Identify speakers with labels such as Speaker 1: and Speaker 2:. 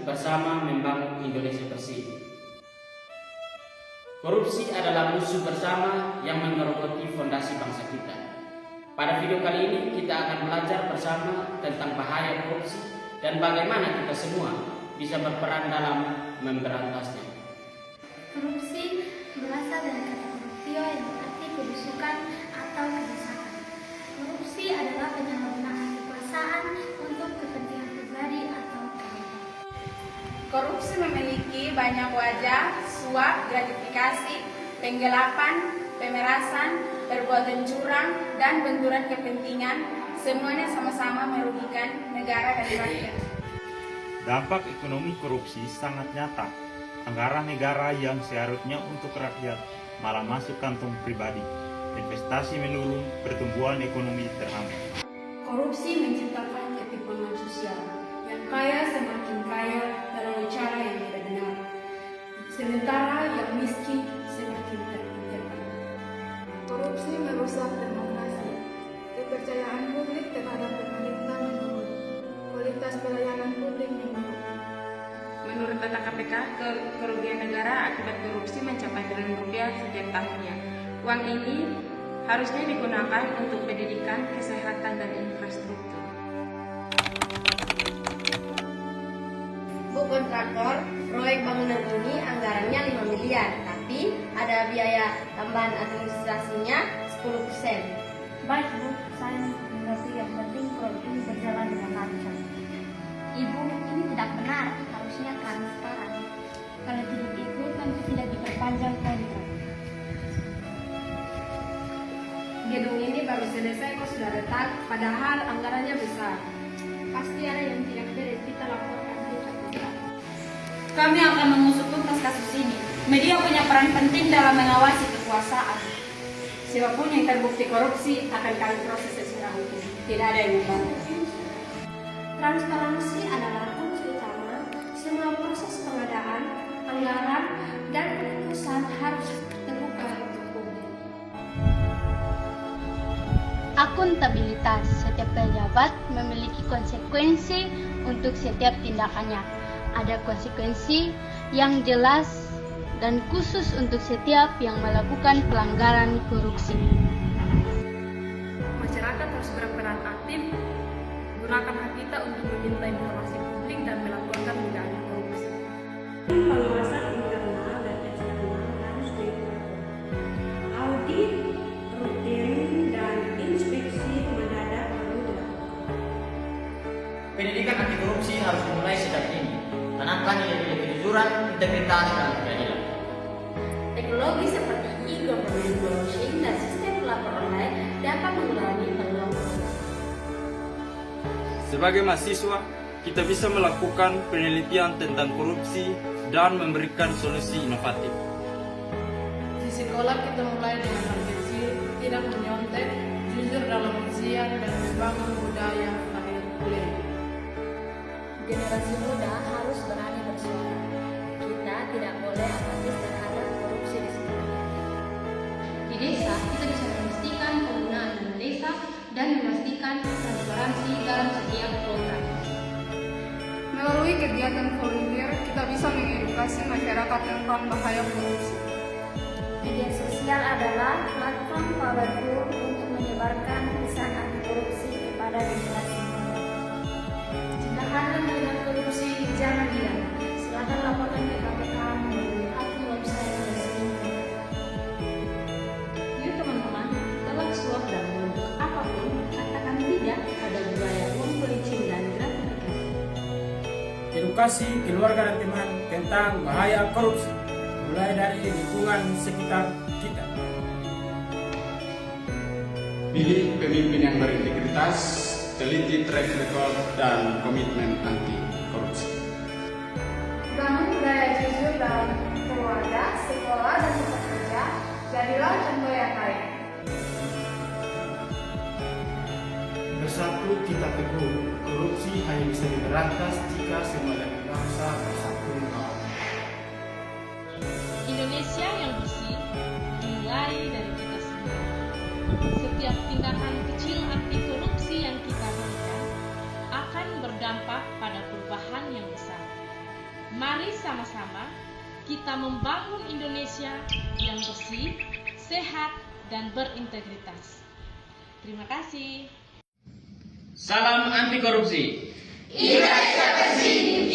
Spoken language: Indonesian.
Speaker 1: bersama membangun Indonesia bersih. Korupsi adalah musuh bersama yang menggerogoti fondasi bangsa kita. Pada video kali ini kita akan belajar bersama tentang bahaya korupsi dan bagaimana kita semua bisa berperan dalam memberantasnya.
Speaker 2: Korupsi berasal dari kata koruptio yang berarti kebusukan atau kerusakan. Korupsi adalah penyalahgunaan kekuasaan untuk kepentingan pribadi atau kelompok.
Speaker 3: Korupsi memiliki banyak wajah: suap, gratifikasi, penggelapan, pemerasan, perbuatan curang, dan benturan kepentingan. Semuanya sama-sama merugikan negara dan rakyat.
Speaker 4: Dampak ekonomi korupsi sangat nyata. Anggaran negara yang seharusnya untuk rakyat malah masuk kantong pribadi. Investasi menurun, pertumbuhan ekonomi terhambat.
Speaker 5: Korupsi menciptakan ketimpangan sosial. Yang kaya semakin kaya melalui cara yang tidak benar, sementara yang miskin semakin terpinggirkan.
Speaker 6: Korupsi merusak demokrasi. Kepercayaan publik terhadap pemerintah menurun. Kualitas pelayanan publik menurun.
Speaker 3: Menurut data KPK, kerugian negara akibat korupsi mencapai triliun rupiah setiap tahunnya. Uang ini harusnya digunakan untuk pendidikan, kesehatan, dan infrastruktur.
Speaker 7: Bu kontraktor, proyek bangunan ini anggarannya 5 miliar, tapi ada biaya tambahan administrasinya 10%.
Speaker 2: Baik Bu, saya mengerti, yang penting proyek ini berjalan dengan lancar. Ibu, ini tidak benar, harusnya transparan. Kalau tidak ikut, nanti tidak diperpanjang kontrak.
Speaker 5: Gedung ini baru selesai kok sudah retak, padahal anggarannya besar. Pasti ada yang tidak beres, kita laporkan dulu ke kontrak.
Speaker 3: Kami akan mengusut tuntas kasus ini. Media punya peran penting dalam mengawasi kekuasaan. Siapapun yang terbukti korupsi akan kami proses secara hukum. Tidak ada yang membantu.
Speaker 2: Transparansi adalah kunci utama. Semua proses pengadaan, anggaran, dan keputusan harus terbuka untuk publik. Akuntabilitas. Setiap pejabat memiliki konsekuensi untuk setiap tindakannya. Ada konsekuensi yang jelas dan khusus untuk setiap yang melakukan pelanggaran korupsi.
Speaker 5: Masyarakat harus berperan aktif, gunakan hak kita untuk meminta informasi publik dan melaporkan dugaan korupsi.
Speaker 6: Pengawasan internal dan eksternal harus dilakukan. Audit rutin dan inspeksi mendadak perlu dilakukan.
Speaker 1: Pendidikan anti korupsi harus dimulai sejak dini. Tanamkan nilai-nilai kejujuran, integritas, dan keadilan.
Speaker 7: Teknologi seperti e-government blockchain dan sistem pelapor online dapat mengurangi peluang korupsi.
Speaker 8: Sebagai mahasiswa, kita bisa melakukan penelitian tentang korupsi dan memberikan solusi inovatif.
Speaker 5: Di sekolah kita mulai dengan hal kecil, tidak menyontek, jujur dalam ujian, dan membangun budaya fair play.
Speaker 7: Generasi muda harus berani bersuara. Kita tidak boleh apatis terhadap korupsi di sekolah.
Speaker 2: Di desa, kita bisa memastikan penggunaan dana desa dan memastikan transparansi dalam setiap program.
Speaker 6: Melalui kegiatan volunteer, kita bisa mengedukasi masyarakat tentang bahaya korupsi.
Speaker 2: Media sosial adalah platform powerful untuk menyebarkan pesan anti korupsi kepada generasi muda. Jika Anda melihat korupsi, jangan diam. Silakan laporkan ke KPK melalui akun website resmi.
Speaker 3: Yuk teman-teman, tolak suap dan bentuk apapun, katakan tidak pada budaya uang pelicin dan gratifikasi.
Speaker 9: Edukasi keluarga dan teman tentang bahaya korupsi, mulai dari lingkungan sekitar kita.
Speaker 10: Pilih pemimpin yang berintegritas, teliti track record, dan komitmen anti korupsi.
Speaker 6: Bangun budaya jujur dalam keluarga, sekolah, dan tempat kerja. Jadilah contoh yang baik.
Speaker 11: Bersatu kita teguh, korupsi hanya bisa diberantas jika semua dari bangsa bersatu melawan.
Speaker 12: Indonesia yang bersih dimulai dari kita sendiri. Setiap tindakan kecil anti korupsi yang kita lakukan akan berdampak pada perubahan yang besar. kita membangun Indonesia yang bersih, sehat, dan berintegritas. Terima kasih.
Speaker 1: Salam anti korupsi.
Speaker 13: Indonesia bersih,